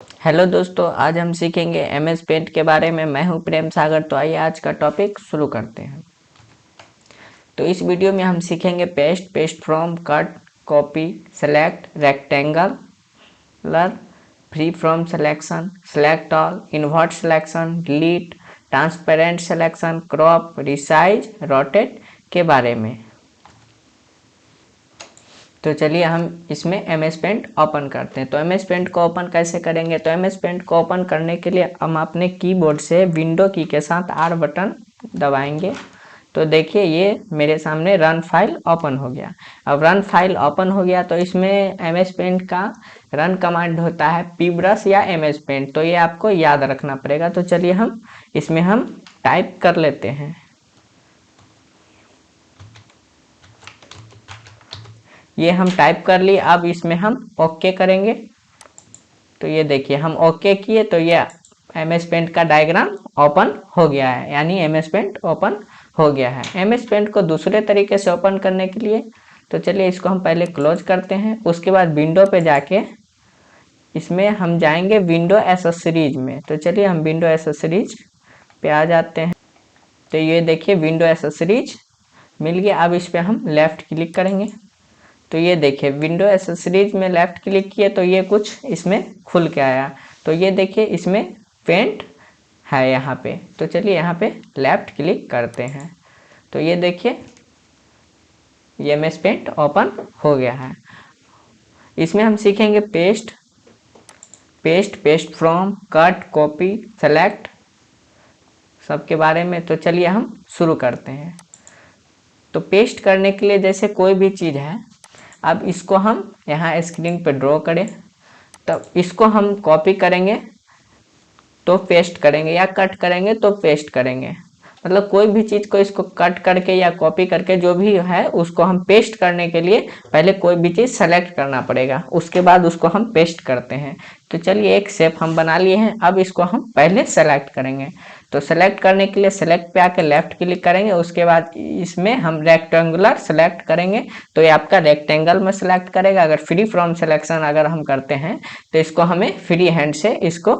Hello दोस्तों, आज हम सीखेंगे एमएस पेंट के बारे में। मैं हूं प्रेम सागर। तो आइए आज का टॉपिक शुरू करते हैं। तो इस वीडियो में हम सीखेंगे paste, paste from, cut, copy, select, rectangular, free from selection, select all, invert selection, delete, transparent selection, crop, resize, rotate के बारे में। तो चलिए हम इसमें एम एस पेंट ओपन करते हैं। तो एम एस पेंट को ओपन कैसे करेंगे? तो एम एस पेंट को ओपन करने के लिए हम अपने कीबोर्ड से विंडो की के साथ आर बटन दबाएंगे। तो देखिए ये मेरे सामने रन फाइल ओपन हो गया। अब रन फाइल ओपन हो गया तो इसमें एम एस पेंट का रन कमांड होता है पी ब्रश या एम एस पेंट। तो ये आपको याद रखना पड़ेगा। तो चलिए हम इसमें टाइप कर लेते हैं। ये हम टाइप कर लिए। अब इसमें हम ओके करेंगे। तो ये देखिए हम ओके किए तो ये एम एस पेंट का डायग्राम ओपन हो गया है, यानी एम एस पेंट ओपन हो गया है। एम एस पेंट को दूसरे तरीके से ओपन करने के लिए तो चलिए इसको हम पहले क्लोज करते हैं। उसके बाद विंडो पे जाके इसमें हम जाएंगे विंडो एसेसरीज में। तो चलिए हम विंडो एसेसरीज पे आ जाते हैं। तो ये देखिए विंडो एसेसरीज मिल गया। अब इस पर हम लेफ्ट क्लिक करेंगे। तो ये देखिए विंडो एसेसरीज में लेफ्ट क्लिक किए तो ये कुछ इसमें खुल के आया। तो ये देखिए इसमें पेंट है यहाँ पे। तो चलिए यहाँ पे लेफ्ट क्लिक करते हैं। तो ये देखिए ये एमएस पेंट ओपन हो गया है। इसमें हम सीखेंगे paste, paste, paste from, cut, copy, select सबके बारे में। तो चलिए हम शुरू करते हैं। तो पेस्ट करने के लिए जैसे कोई भी चीज़ है, अब इसको हम यहाँ स्क्रीन पर ड्रॉ करें। तब इसको हम कॉपी करेंगे तो पेस्ट करेंगे, या कट करेंगे तो पेस्ट करेंगे। मतलब कोई भी चीज़ को इसको कट करके या कॉपी करके जो भी है उसको हम पेस्ट करने के लिए पहले कोई भी चीज़ सेलेक्ट करना पड़ेगा, उसके बाद उसको हम पेस्ट करते हैं। तो चलिए एक शेप हम बना लिए हैं। अब इसको हम पहले सेलेक्ट करेंगे। तो सेलेक्ट करने के लिए सेलेक्ट पे आके लेफ्ट क्लिक करेंगे। उसके बाद इसमें हम रेक्टेंगुलर सेलेक्ट करेंगे तो ये आपका रेक्टेंगल में सेलेक्ट करेगा। अगर फ्री फ्रॉम सिलेक्शन अगर हम करते हैं तो इसको हमें फ्री हैंड से इसको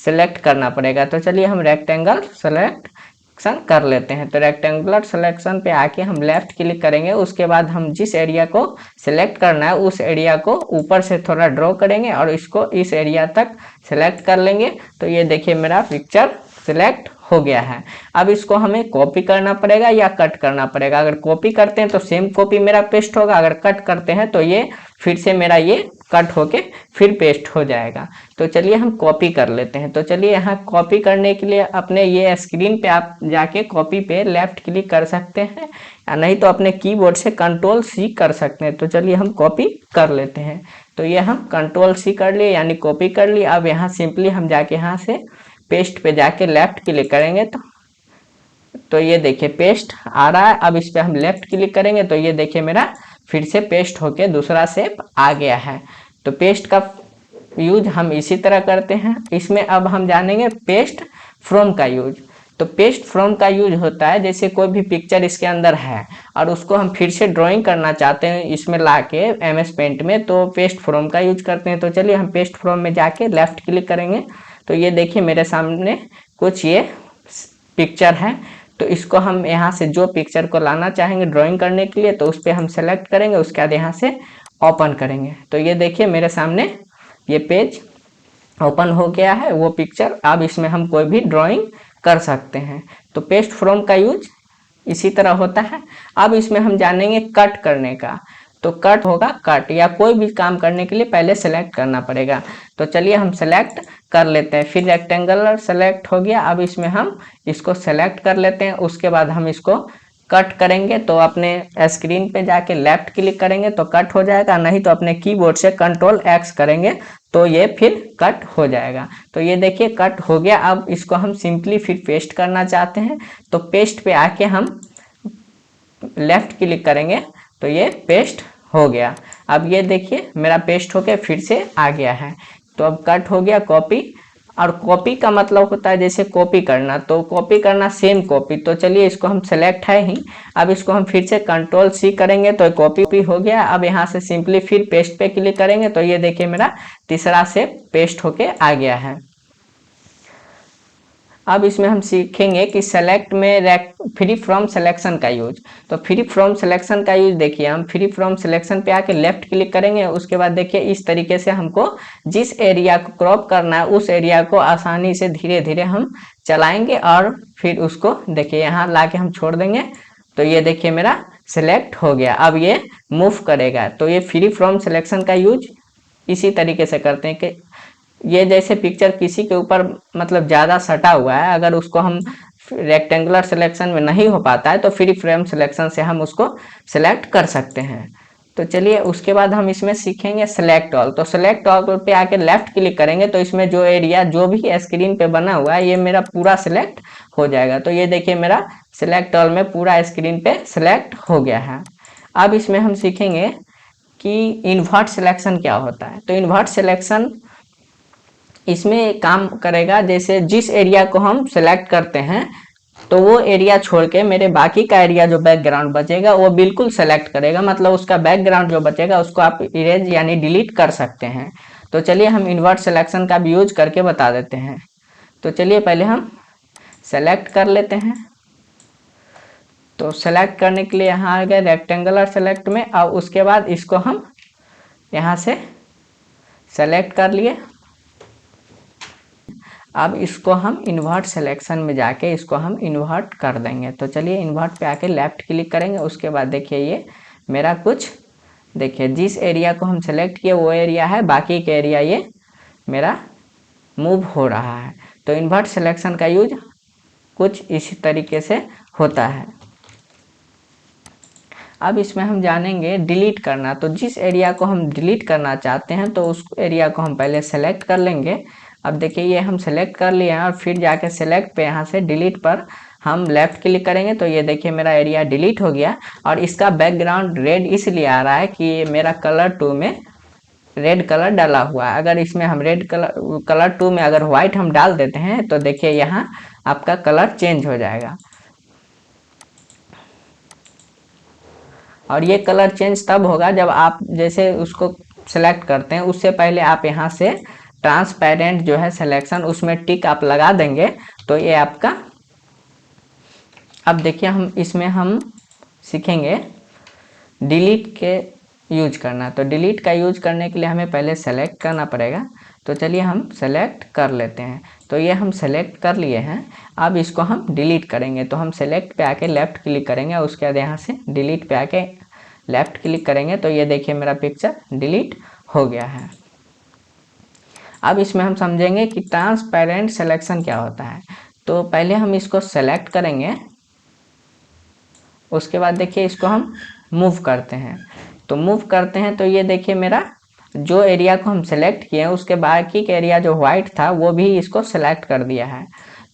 सेलेक्ट करना पड़ेगा। तो चलिए हम रेक्टेंगल सिलेक्शन कर लेते हैं। तो रेक्टेंगुलर सिलेक्शन पे आके हम लेफ्ट क्लिक करेंगे। उसके बाद हम जिस एरिया को सिलेक्ट करना है उस एरिया को ऊपर से थोड़ा ड्रॉ करेंगे और इसको इस एरिया तक सिलेक्ट कर लेंगे। तो ये देखिए मेरा पिक्चर सिलेक्ट हो गया है। अब इसको हमें कॉपी करना पड़ेगा या कट करना पड़ेगा। अगर कॉपी करते हैं तो सेम कॉपी मेरा पेस्ट होगा। अगर कट करते हैं तो ये फिर से मेरा ये कट होके फिर पेस्ट हो जाएगा। तो चलिए हम कॉपी कर लेते हैं। तो चलिए यहाँ कॉपी करने के लिए अपने ये स्क्रीन पे आप जाके कॉपी पे लेफ्ट क्लिक कर सकते हैं, या नहीं तो अपने कीबोर्ड से कंट्रोल सी कर सकते हैं। तो चलिए हम कॉपी कर लेते हैं। तो ये हम कंट्रोल सी कर लिए, यानी कॉपी कर लिए। अब यहाँ सिंपली हम जाके यहाँ से पेस्ट पे जाके लेफ्ट क्लिक करेंगे तो ये देखिए पेस्ट आ रहा है। अब इस पे हम लेफ्ट क्लिक करेंगे तो ये देखिए मेरा फिर से पेस्ट होके दूसरा शेप आ गया है। तो पेस्ट का यूज हम इसी तरह करते हैं। इसमें अब हम जानेंगे पेस्ट फ्रॉम का यूज। तो पेस्ट फ्रॉम का यूज होता है जैसे कोई भी पिक्चर इसके अंदर है और उसको हम फिर से ड्राइंग करना चाहते हैं इसमें लाके एमएस पेंट में, तो पेस्ट फ्रॉम का यूज करते हैं। तो चलिए हम पेस्ट फ्रॉम में जाके लेफ्ट क्लिक करेंगे। तो ये देखिए मेरे सामने कुछ ये पिक्चर है। तो इसको हम यहाँ से जो पिक्चर को लाना चाहेंगे ड्राइंग करने के लिए तो उस पर हम सेलेक्ट करेंगे। उसके बाद यहाँ से ओपन करेंगे। तो ये देखिए मेरे सामने ये पेज ओपन हो गया है वो पिक्चर। अब इसमें हम कोई भी ड्राइंग कर सकते हैं। तो पेस्ट फ्रॉम का यूज इसी तरह होता है। अब इसमें हम जानेंगे कट करने का। तो कट होगा, कट या कोई भी काम करने के लिए पहले सेलेक्ट करना पड़ेगा। तो चलिए हम सेलेक्ट कर लेते हैं। फिर रेक्टेंगुलर सेलेक्ट हो गया। अब इसमें हम इसको सेलेक्ट कर लेते हैं। उसके बाद हम इसको कट करेंगे। तो अपने स्क्रीन पे जाके लेफ्ट क्लिक करेंगे तो कट हो जाएगा, नहीं तो अपने कीबोर्ड से कंट्रोल एक्स करेंगे तो ये फिर कट हो जाएगा। तो ये देखिए कट हो गया। अब इसको हम सिंपली फिर पेस्ट करना चाहते हैं तो पेस्ट पे आके हम लेफ्ट क्लिक करेंगे तो ये पेस्ट हो गया। अब ये देखिए मेरा पेस्ट होके फिर से आ गया है। तो अब कट हो गया, कॉपी। और कॉपी का मतलब होता है जैसे कॉपी करना, तो कॉपी करना सेम कॉपी। तो चलिए इसको हम सेलेक्ट है ही, अब इसको हम फिर से कंट्रोल सी करेंगे तो कॉपी हो गया। अब यहाँ से सिंपली फिर पेस्ट पे क्लिक करेंगे तो ये देखिए मेरा तीसरा से पेस्ट होके आ गया है। अब इसमें हम सीखेंगे कि सेलेक्ट में फ्री फ्रॉम सिलेक्शन का यूज। तो फ्री फ्रॉम सिलेक्शन का यूज देखिए, हम फ्री फ्रॉम सिलेक्शन पे आके लेफ्ट क्लिक करेंगे, उसके बाद देखिए इस तरीके से हमको जिस एरिया को क्रॉप करना है उस एरिया को आसानी से धीरे धीरे हम चलाएंगे और फिर उसको देखिए यहाँ ला के हम छोड़ देंगे। तो ये देखिए मेरा सिलेक्ट हो गया। अब ये मूव करेगा। तो ये फ्री फ्रॉम सिलेक्शन का यूज इसी तरीके से करते हैं कि ये जैसे पिक्चर किसी के ऊपर मतलब ज़्यादा सटा हुआ है, अगर उसको हम रेक्टेंगुलर सिलेक्शन में नहीं हो पाता है तो फ्री फ्रेम सिलेक्शन से हम उसको सिलेक्ट कर सकते हैं। तो चलिए उसके बाद हम इसमें सीखेंगे सेलेक्ट ऑल। तो सेलेक्ट ऑल पे आके लेफ्ट क्लिक करेंगे तो इसमें जो एरिया जो भी स्क्रीन पे बना हुआ है ये मेरा पूरा सिलेक्ट हो जाएगा। तो ये देखिए मेरा सेलेक्ट ऑल में पूरा स्क्रीन पे सिलेक्ट हो गया है। अब इसमें हम सीखेंगे कि इन्वर्ट सिलेक्शन क्या होता है। तो इन्वर्ट सिलेक्शन इसमें काम करेगा, जैसे जिस एरिया को हम सेलेक्ट करते हैं तो वो एरिया छोड़ के मेरे बाकी का एरिया जो बैकग्राउंड बचेगा वो बिल्कुल सेलेक्ट करेगा, मतलब उसका बैकग्राउंड जो बचेगा उसको आप इरेज यानी डिलीट कर सकते हैं। तो चलिए हम इन्वर्ट सिलेक्शन का भी यूज करके बता देते हैं। तो चलिए पहले हम सेलेक्ट कर लेते हैं। तो सेलेक्ट करने के लिए यहाँ आ गए रेक्टेंगुलर सेलेक्ट में, और उसके बाद इसको हम यहाँ से सेलेक्ट कर लिए। अब इसको हम इन्वर्ट सिलेक्शन में जाके इसको हम इन्वर्ट कर देंगे। तो चलिए इन्वर्ट पे आके लेफ्ट क्लिक करेंगे, उसके बाद देखिए ये मेरा कुछ देखिए जिस एरिया को हम सेलेक्ट किए वो एरिया है, बाकी के एरिया ये मेरा मूव हो रहा है। तो इन्वर्ट सिलेक्शन का यूज कुछ इसी तरीके से होता है। अब इसमें हम जानेंगे डिलीट करना। तो जिस एरिया को हम डिलीट करना चाहते हैं तो उस एरिया को हम पहले सेलेक्ट कर लेंगे। अब देखिए ये हम सेलेक्ट कर लिए हैं और फिर जाके सेलेक्ट पे यहाँ से डिलीट पर हम लेफ्ट क्लिक करेंगे तो ये देखिए मेरा एरिया डिलीट हो गया। और इसका बैकग्राउंड रेड इसलिए आ रहा है कि ये मेरा कलर 2 में रेड कलर डाला हुआ है। अगर इसमें हम रेड कलर 2 में अगर व्हाइट हम डाल देते हैं तो देखिए यहाँ आपका कलर चेंज हो जाएगा। और ये कलर चेंज तब होगा जब आप जैसे उसको सेलेक्ट करते हैं उससे पहले आप यहाँ से ट्रांसपेरेंट जो है सिलेक्शन उसमें टिक आप लगा देंगे तो ये आपका। अब देखिए हम इसमें हम सीखेंगे डिलीट के यूज करना। तो डिलीट का यूज करने के लिए हमें पहले सेलेक्ट करना पड़ेगा। तो चलिए हम सेलेक्ट कर लेते हैं। तो ये हम सेलेक्ट कर लिए हैं। अब इसको हम डिलीट करेंगे। तो हम सेलेक्ट पे आके लेफ्ट क्लिक करेंगे, उसके बाद यहाँ से डिलीट पे आके लेफ्ट क्लिक करेंगे तो ये देखिए मेरा पिक्चर डिलीट हो गया है। अब इसमें हम समझेंगे कि ट्रांसपेरेंट सिलेक्शन क्या होता है। तो पहले हम इसको सेलेक्ट करेंगे, उसके बाद देखिए इसको हम मूव करते हैं। तो मूव करते हैं तो ये देखिए मेरा जो एरिया को हम सेलेक्ट किए हैं उसके बाकी के एरिया जो वाइट था वो भी इसको सेलेक्ट कर दिया है।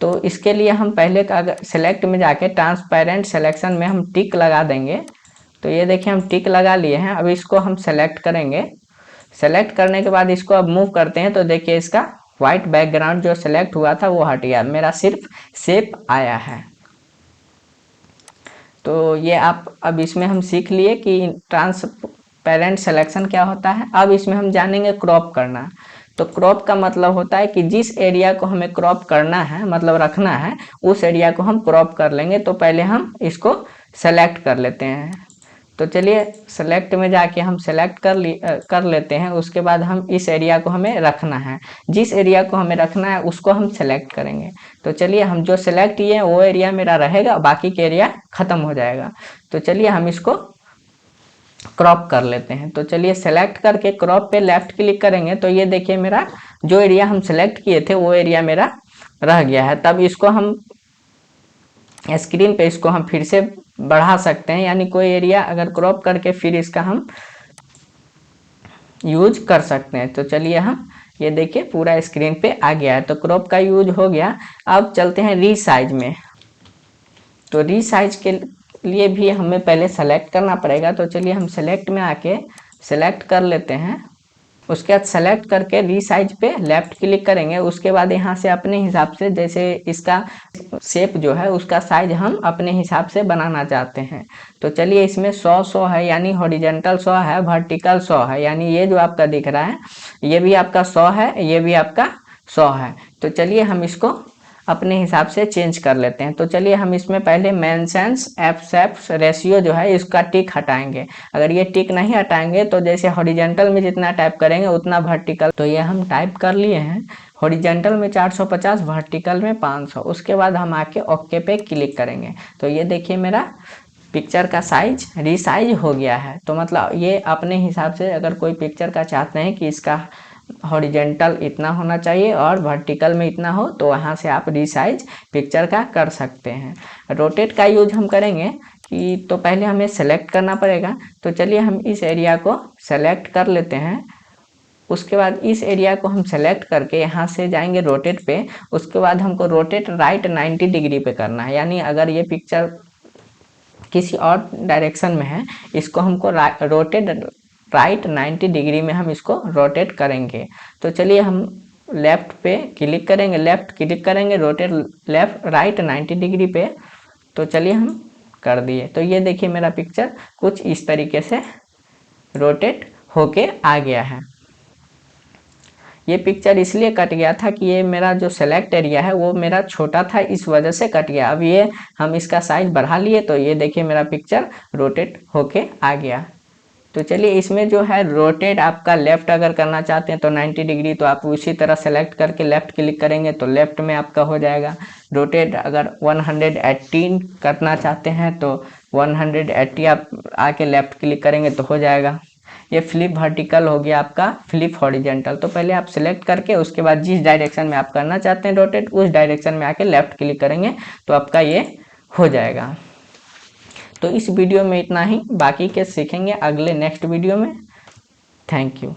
तो इसके लिए हम पहले का सेलेक्ट में जाके ट्रांसपेरेंट सिलेक्शन में हम टिक लगा देंगे। तो ये देखिए हम टिक लगा लिए हैं। अब इसको हम सेलेक्ट करेंगे। सेलेक्ट करने के बाद इसको अब मूव करते हैं तो देखिए इसका वाइट बैकग्राउंड जो सेलेक्ट हुआ था वो हट गया, मेरा सिर्फ शेप आया है। तो ये आप अब इसमें हम सीख लिए कि ट्रांसपेरेंट सिलेक्शन क्या होता है। अब इसमें हम जानेंगे क्रॉप करना। तो क्रॉप का मतलब होता है कि जिस एरिया को हमें क्रॉप करना है मतलब रखना है उस एरिया को हम क्रॉप कर लेंगे। तो पहले हम इसको सेलेक्ट कर लेते हैं। तो चलिए सेलेक्ट में जाके हम सेलेक्ट कर लेते हैं। उसके बाद हम इस एरिया को हमें रखना है, जिस एरिया को हमें रखना है उसको हम सेलेक्ट करेंगे। तो चलिए हम जो सेलेक्ट किए हैं वो एरिया मेरा रहेगा, बाकी के एरिया खत्म हो जाएगा। तो चलिए हम इसको क्रॉप कर लेते हैं। तो चलिए सेलेक्ट करके क्रॉप पे लेफ्ट क्लिक करेंगे तो ये देखिए मेरा जो एरिया हम सेलेक्ट किए थे वो एरिया मेरा रह गया है। तब इसको हम स्क्रीन पे इसको हम फिर से बढ़ा सकते हैं, यानी कोई एरिया अगर क्रॉप करके फिर इसका हम यूज कर सकते हैं। तो चलिए हम ये देखिए पूरा स्क्रीन पे आ गया है। तो क्रॉप का यूज हो गया। अब चलते हैं रीसाइज में। तो रीसाइज के लिए भी हमें पहले सेलेक्ट करना पड़ेगा। तो चलिए हम सेलेक्ट में आके सेलेक्ट कर लेते हैं। उसके बाद सेलेक्ट करके रीसाइज पे लेफ्ट क्लिक करेंगे। उसके बाद यहाँ से अपने हिसाब से, जैसे इसका शेप जो है उसका साइज हम अपने हिसाब से बनाना चाहते हैं। तो चलिए इसमें 100 है, यानी हॉरिजेंटल 100 है, वर्टिकल 100 है, यानी ये जो आपका दिख रहा है ये भी आपका 100 है, ये भी आपका 100 है। तो चलिए हम इसको अपने हिसाब से चेंज कर लेते हैं। तो चलिए हम इसमें पहले मेंशंस एब्सेप्ट रेशियो जो है इसका टिक हटाएंगे। अगर ये टिक नहीं हटाएंगे तो जैसे हॉरिजेंटल में जितना टाइप करेंगे उतना वर्टिकल, तो ये हम टाइप कर लिए हैं। हॉरिजेंटल में 450, वर्टिकल में 500। उसके बाद हम आके ओके पे क्लिक करेंगे। तो ये देखिए मेरा पिक्चर का साइज रीसाइज हो गया है। तो मतलब ये अपने हिसाब से अगर कोई पिक्चर का चाहते हैं कि इसका हॉरिजेंटल इतना होना चाहिए और वर्टिकल में इतना हो, तो वहाँ से आप रीसाइज पिक्चर का कर सकते हैं। रोटेट का यूज हम करेंगे कि तो पहले हमें सेलेक्ट करना पड़ेगा। तो चलिए हम इस एरिया को सेलेक्ट कर लेते हैं। उसके बाद इस एरिया को हम सेलेक्ट करके यहाँ से जाएंगे रोटेट पे। उसके बाद हमको रोटेट राइट 90 डिग्री पे करना है, यानी अगर ये पिक्चर किसी और डायरेक्शन में है इसको हमको रोटेट राइट 90 डिग्री में हम इसको रोटेट करेंगे। तो चलिए हम लेफ्ट पे क्लिक करेंगे, लेफ्ट क्लिक करेंगे, रोटेट लेफ्ट राइट 90 डिग्री पे। तो चलिए हम कर दिए। तो ये देखिए मेरा पिक्चर कुछ इस तरीके से रोटेट होके आ गया है। ये पिक्चर इसलिए कट गया था कि ये मेरा जो सेलेक्ट एरिया है वो मेरा छोटा था, इस वजह से कट गया। अब ये हम इसका साइज बढ़ा लिए तो ये देखिए मेरा पिक्चर रोटेट होके आ गया। तो चलिए इसमें जो है रोटेट आपका लेफ्ट अगर करना चाहते हैं तो 90 डिग्री, तो आप उसी तरह सेलेक्ट करके लेफ्ट क्लिक करेंगे तो लेफ्ट में आपका हो जाएगा। रोटेट अगर 118 करना चाहते हैं तो 180 आप आके लेफ्ट क्लिक करेंगे तो हो जाएगा। ये फ्लिप वर्टिकल हो गया आपका, फ्लिप हॉरिजेंटल। तो पहले आप सिलेक्ट करके उसके बाद जिस डायरेक्शन में आप करना चाहते हैं रोटेट उस डायरेक्शन में आके लेफ्ट क्लिक करेंगे तो आपका ये हो जाएगा। तो इस वीडियो में इतना ही, बाकी के सीखेंगे अगले नेक्स्ट वीडियो में। Thank you.